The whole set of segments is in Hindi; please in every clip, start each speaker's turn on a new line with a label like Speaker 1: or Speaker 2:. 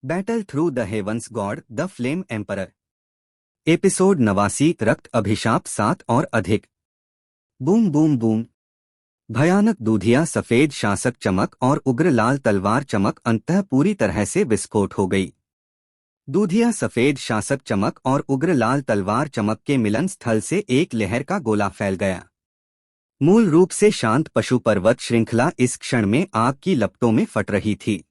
Speaker 1: Battle through the heavens god the flame emperor. Episode 89 रक्त अभिशाप 7 और अधिक। Boom boom boom. भयानक दूधिया सफेद शासक चमक और उग्र लाल तलवार चमक अंततः पूरी तरह से विस्फोट हो गई। दूधिया सफेद शासक चमक और उग्र लाल तलवार चमक के मिलन स्थल से एक लहर का गोला फैल गया। मूल रूप से शांत पशु पर्वत श्रृंखला इस क्षण में आग की लपटों में फट रही थी।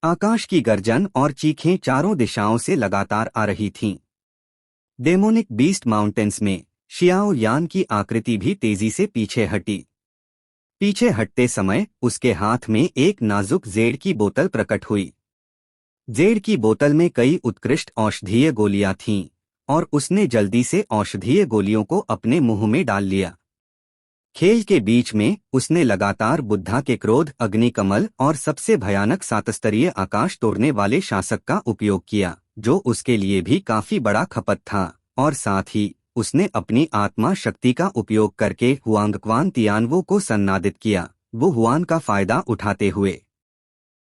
Speaker 1: आकाश की गर्जन और चीखें चारों दिशाओं से लगातार आ रही थीं। डेमोनिक बीस्ट माउंटेन्स में शियाओ यान की आकृति भी तेजी से पीछे हटी। पीछे हटते समय उसके हाथ में एक नाजुक जेड की बोतल प्रकट हुई। जेड की बोतल में कई उत्कृष्ट औषधीय गोलियां थीं और उसने जल्दी से औषधीय गोलियों को अपने मुंह में डाल लिया। खेल के बीच में उसने लगातार बुद्धा के क्रोध अग्निकमल और सबसे भयानक 7 स्तरीय आकाश तोड़ने वाले शासक का उपयोग किया, जो उसके लिए भी काफी बड़ा खपत था, और साथ ही उसने अपनी आत्मा शक्ति का उपयोग करके हुआंगक्वान तियानवो को सन्नादित किया, वो हुआन का फायदा उठाते हुए।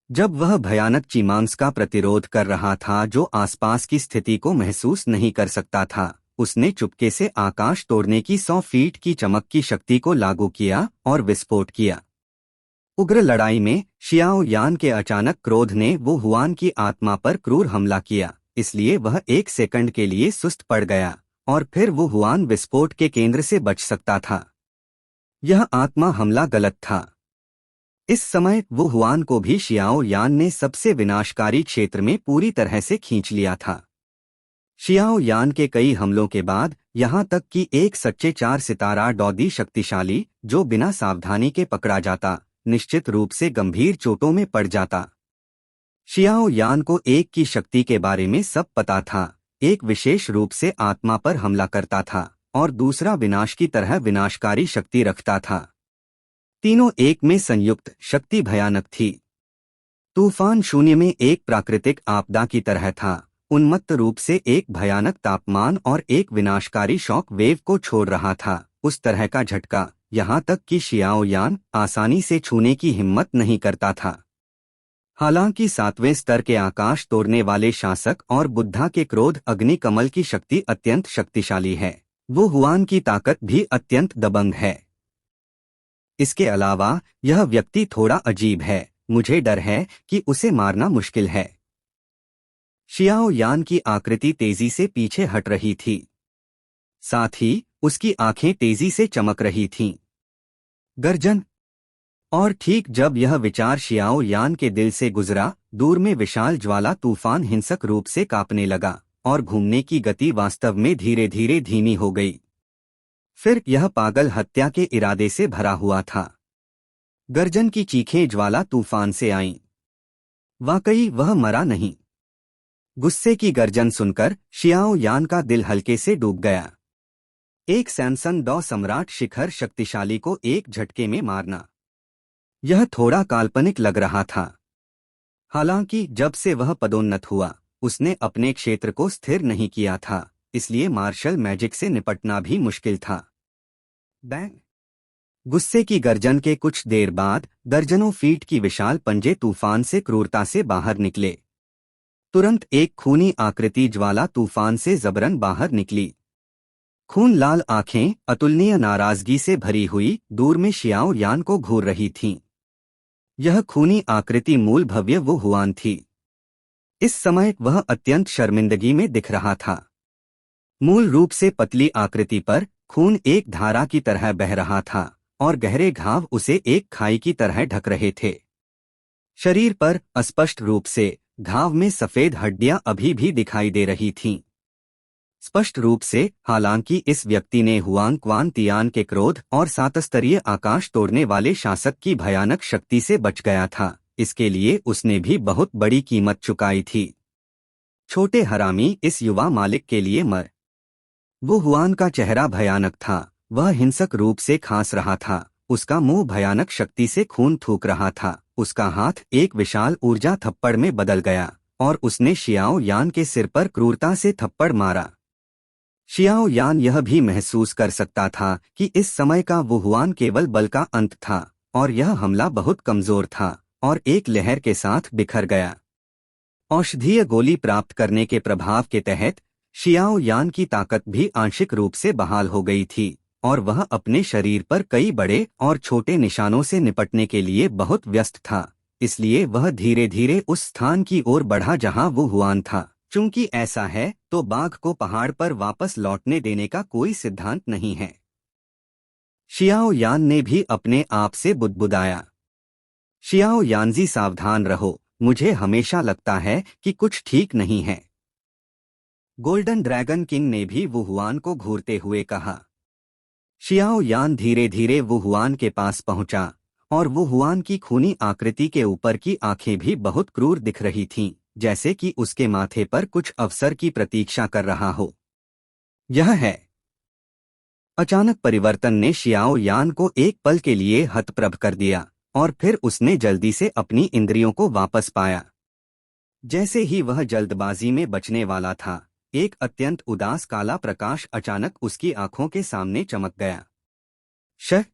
Speaker 1: जब वह भयानक चिमांस का प्रतिरोध कर रहा था जो आसपास की स्थिति को महसूस नहीं कर सकता था, उसने चुपके से आकाश तोड़ने की 100 फीट की चमक की शक्ति को लागू किया और विस्फोट किया। उग्र लड़ाई में शियाओ यान के अचानक क्रोध ने वो हुआन की आत्मा पर क्रूर हमला किया, इसलिए वह एक सेकंड के लिए सुस्त पड़ गया और फिर वो हुआन विस्फोट के केंद्र से बच सकता था। यह आत्मा हमला गलत था। इस समय वो हुआन को भी शियाओ यान ने सबसे विनाशकारी क्षेत्र में पूरी तरह से खींच लिया था। शियाओ यान के कई हमलों के बाद यहाँ तक कि एक सच्चे 4 सितारा डौदी शक्तिशाली जो बिना सावधानी के पकड़ा जाता, निश्चित रूप से गंभीर चोटों में पड़ जाता। शियाओ यान को एक की शक्ति के बारे में सब पता था, एक विशेष रूप से आत्मा पर हमला करता था और दूसरा विनाश की तरह विनाशकारी शक्ति रखता था। तीनों एक में संयुक्त शक्ति भयानक थी। तूफान शून्य में एक प्राकृतिक आपदा की तरह था, उन्मत्त रूप से एक भयानक तापमान और एक विनाशकारी शॉक वेव को छोड़ रहा था। उस तरह का झटका यहाँ तक कि शियाओ यान आसानी से छूने की हिम्मत नहीं करता था। हालांकि 7वें स्तर के आकाश तोड़ने वाले शासक और बुद्धा के क्रोध अग्निकमल की शक्ति अत्यंत शक्तिशाली है, वो हुआन की ताकत भी अत्यंत दबंग है। इसके अलावा यह व्यक्ति थोड़ा अजीब है, मुझे डर है कि उसे मारना मुश्किल है। शियाओ यान की आकृति तेजी से पीछे हट रही थी, साथ ही उसकी आंखें तेजी से चमक रही थीं। गर्जन। और ठीक जब यह विचार शियाओ यान के दिल से गुजरा, दूर में विशाल ज्वाला तूफान हिंसक रूप से कांपने लगा और घूमने की गति वास्तव में धीरे धीरे धीमी हो गई। फिर यह पागल हत्या के इरादे से भरा हुआ था। गर्जन की चीखें ज्वाला तूफान से आईं। वाकई वह मरा नहीं। गुस्से की गर्जन सुनकर शियाओ यान का दिल हल्के से डूब गया। एक सैमसन डॉ सम्राट शिखर शक्तिशाली को एक झटके में मारना, यह थोड़ा काल्पनिक लग रहा था। हालांकि जब से वह पदोन्नत हुआ, उसने अपने क्षेत्र को स्थिर नहीं किया था, इसलिए मार्शल मैजिक से निपटना भी मुश्किल था। बैंग। गुस्से की गर्जन के कुछ देर बाद दर्जनों फीट की विशाल पंजे तूफान से क्रूरता से बाहर निकले। तुरंत एक खूनी आकृति ज्वाला तूफान से जबरन बाहर निकली। खून लाल आंखें अतुलनीय नाराजगी से भरी हुई दूर में शियाओ यान को घूर रही थीं। यह खूनी आकृति मूल भव्य वो हुआन थी। इस समय वह अत्यंत शर्मिंदगी में दिख रहा था। मूल रूप से पतली आकृति पर खून एक धारा की तरह बह रहा था और गहरे घाव उसे एक खाई की तरह ढक रहे थे। शरीर पर अस्पष्ट रूप से घाव में सफेद हड्डियां अभी भी दिखाई दे रही थीं। स्पष्ट रूप से, हालांकि इस व्यक्ति ने हुआंगक्वान तियान के क्रोध और 7 स्तरीय आकाश तोड़ने वाले शासक की भयानक शक्ति से बच गया था, इसके लिए उसने भी बहुत बड़ी कीमत चुकाई थी। छोटे हरामी इस युवा मालिक के लिए मर। वो हुआन का चेहरा भयानक था, वह हिंसक रूप से खांस रहा था, उसका मुंह भयानक शक्ति से खून थूक रहा था, उसका हाथ एक विशाल ऊर्जा थप्पड़ में बदल गया और उसने शियाओ यान के सिर पर क्रूरता से थप्पड़ मारा। शियाओ यान यह भी महसूस कर सकता था कि इस समय का वो हुआन केवल बल का अंत था और यह हमला बहुत कमजोर था और एक लहर के साथ बिखर गया। औषधीय गोली प्राप्त करने के प्रभाव के तहत शियाओ यान की ताकत भी आंशिक रूप से बहाल हो गई थी और वह अपने शरीर पर कई बड़े और छोटे निशानों से निपटने के लिए बहुत व्यस्त था। इसलिए वह धीरे धीरे उस स्थान की ओर बढ़ा जहां वो हुआन था। चूंकि ऐसा है तो बाघ को पहाड़ पर वापस लौटने देने का कोई सिद्धांत नहीं है। शियाओ यान ने भी अपने आप से बुदबुदाया, शियाओ यानजी सावधान रहो, मुझे हमेशा लगता है कि कुछ ठीक नहीं है। गोल्डन ड्रैगन किंग ने भी वुहुआन को घूरते हुए कहा। शियाओ यान धीरे धीरे वुहुआन के पास पहुंचा और वुहुआन की खूनी आकृति के ऊपर की आंखें भी बहुत क्रूर दिख रही थीं, जैसे कि उसके माथे पर कुछ अवसर की प्रतीक्षा कर रहा हो। यह है। अचानक परिवर्तन ने शियाओ यान को एक पल के लिए हतप्रभ कर दिया और फिर उसने जल्दी से अपनी इंद्रियों को वापस पाया। जैसे ही वह जल्दबाजी में बचने वाला था, एक अत्यंत उदास काला प्रकाश अचानक उसकी आंखों के सामने चमक गया। शह!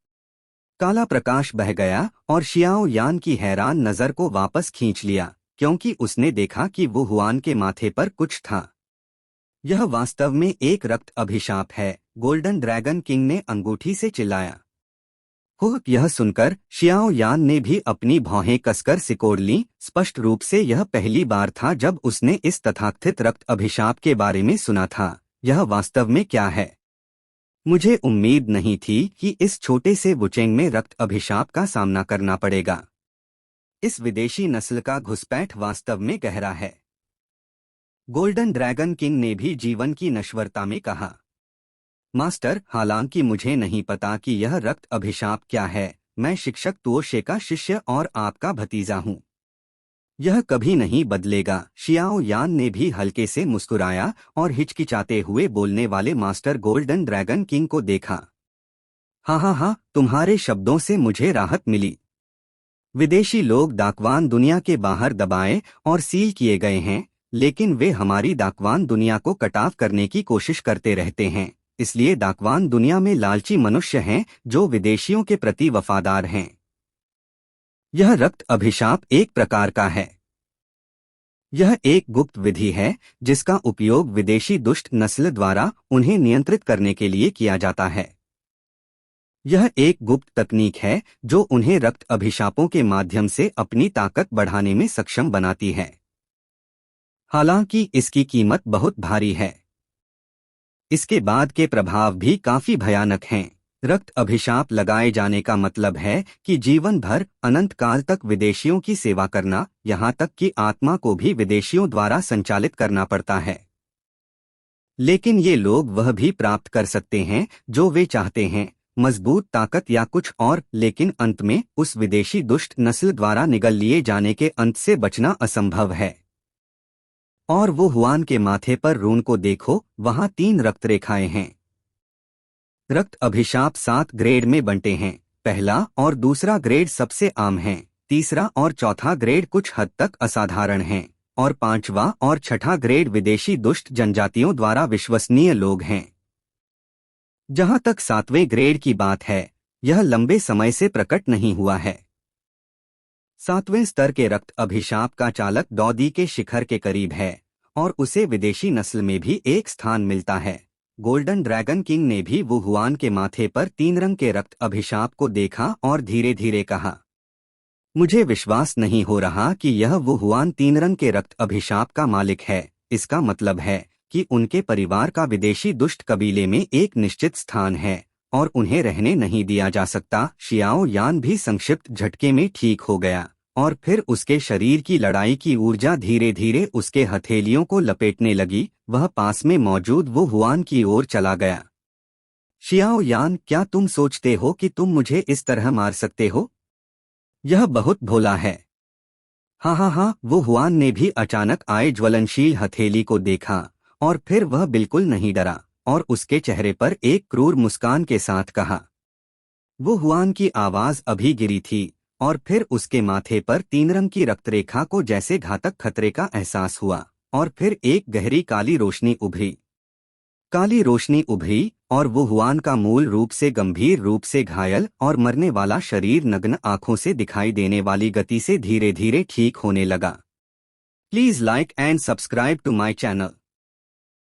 Speaker 1: काला प्रकाश बह गया और शियाओ यान की हैरान नजर को वापस खींच लिया, क्योंकि उसने देखा कि वो हुआन के माथे पर कुछ था। यह वास्तव में एक रक्त अभिशाप है, गोल्डन ड्रैगन किंग ने अंगूठी से चिल्लाया। यह सुनकर शियाओ यान ने भी अपनी भौहें कसकर सिकोड़ लीं। स्पष्ट रूप से यह पहली बार था जब उसने इस तथाकथित रक्त अभिशाप के बारे में सुना था। यह वास्तव में क्या है? मुझे उम्मीद नहीं थी कि इस छोटे से वुचेंग में रक्त अभिशाप का सामना करना पड़ेगा। इस विदेशी नस्ल का घुसपैठ वास्तव में गहरा है। गोल्डन ड्रैगन किंग ने भी जीवन की नश्वरता में कहा। मास्टर, हालांकि मुझे नहीं पता कि यह रक्त अभिशाप क्या है, मैं शिक्षक तुओशे का शिष्य और आपका भतीजा हूँ। यह कभी नहीं बदलेगा। शियाओ यान ने भी हल्के से मुस्कुराया और हिचकिचाते हुए बोलने वाले मास्टर गोल्डन ड्रैगन किंग को देखा। हाँ, तुम्हारे शब्दों से मुझे राहत मिली। विदेशी लोग दाकवान दुनिया के बाहर दबाए और सील किए गए हैं, लेकिन वे हमारी दाकवान दुनिया को कटाव करने की कोशिश करते रहते हैं। इसलिए दाकवान दुनिया में लालची मनुष्य हैं जो विदेशियों के प्रति वफादार हैं। यह रक्त अभिशाप एक प्रकार का है। यह एक गुप्त विधि है जिसका उपयोग विदेशी दुष्ट नस्ल द्वारा उन्हें नियंत्रित करने के लिए किया जाता है। यह एक गुप्त तकनीक है जो उन्हें रक्त अभिशापों के माध्यम से अपनी ताकत बढ़ाने में सक्षम बनाती है। हालांकि इसकी कीमत बहुत भारी है। इसके बाद के प्रभाव भी काफी भयानक हैं। रक्त अभिशाप लगाए जाने का मतलब है कि जीवन भर अनंत काल तक विदेशियों की सेवा करना, यहाँ तक कि आत्मा को भी विदेशियों द्वारा संचालित करना पड़ता है। लेकिन ये लोग वह भी प्राप्त कर सकते हैं जो वे चाहते हैं, मजबूत ताकत या कुछ और, लेकिन अंत में उस विदेशी दुष्ट नस्ल द्वारा निगल लिए जाने के अंत से बचना असंभव है। और वो हुआन के माथे पर रून को देखो, वहां 3 रक्त रेखाएं हैं। रक्त अभिशाप 7 ग्रेड में बंटे हैं। पहला और दूसरा ग्रेड सबसे आम हैं, तीसरा और चौथा ग्रेड कुछ हद तक असाधारण हैं, और 5वां और 6ठा ग्रेड विदेशी दुष्ट जनजातियों द्वारा विश्वसनीय लोग हैं। जहां तक 7वें ग्रेड की बात है, यह लंबे समय से प्रकट नहीं हुआ है। 7वें स्तर के रक्त अभिशाप का चालक दौदी के शिखर के करीब है और उसे विदेशी नस्ल में भी एक स्थान मिलता है। गोल्डन ड्रैगन किंग ने भी वुहुआन के माथे पर 3 रंग के रक्त अभिशाप को देखा और धीरे धीरे कहा, मुझे विश्वास नहीं हो रहा कि यह वुहुआन 3 रंग के रक्त अभिशाप का मालिक है। इसका मतलब है कि उनके परिवार का विदेशी दुष्ट कबीले में एक निश्चित स्थान है और उन्हें रहने नहीं दिया जा सकता। शियाओ यान भी संक्षिप्त झटके में ठीक हो गया और फिर उसके शरीर की लड़ाई की ऊर्जा धीरे धीरे उसके हथेलियों को लपेटने लगी। वह पास में मौजूद वुहुआन की ओर चला गया। शियाओ यान, क्या तुम सोचते हो कि तुम मुझे इस तरह मार सकते हो? यह बहुत भोला है। हाँ, वुहुआन ने भी अचानक आए ज्वलनशील हथेली को देखा और फिर वह बिल्कुल नहीं डरा और उसके चेहरे पर एक क्रूर मुस्कान के साथ कहा। वुहुआन की आवाज अभी गिरी थी और फिर उसके माथे पर 3 रंग की रक्तरेखा को जैसे घातक खतरे का एहसास हुआ और फिर एक गहरी काली रोशनी उभरी और वुहुआन का मूल रूप से गंभीर रूप से घायल और मरने वाला शरीर नग्न आंखों से दिखाई देने वाली गति से धीरे धीरे ठीक होने लगा। Please like and subscribe to my channel.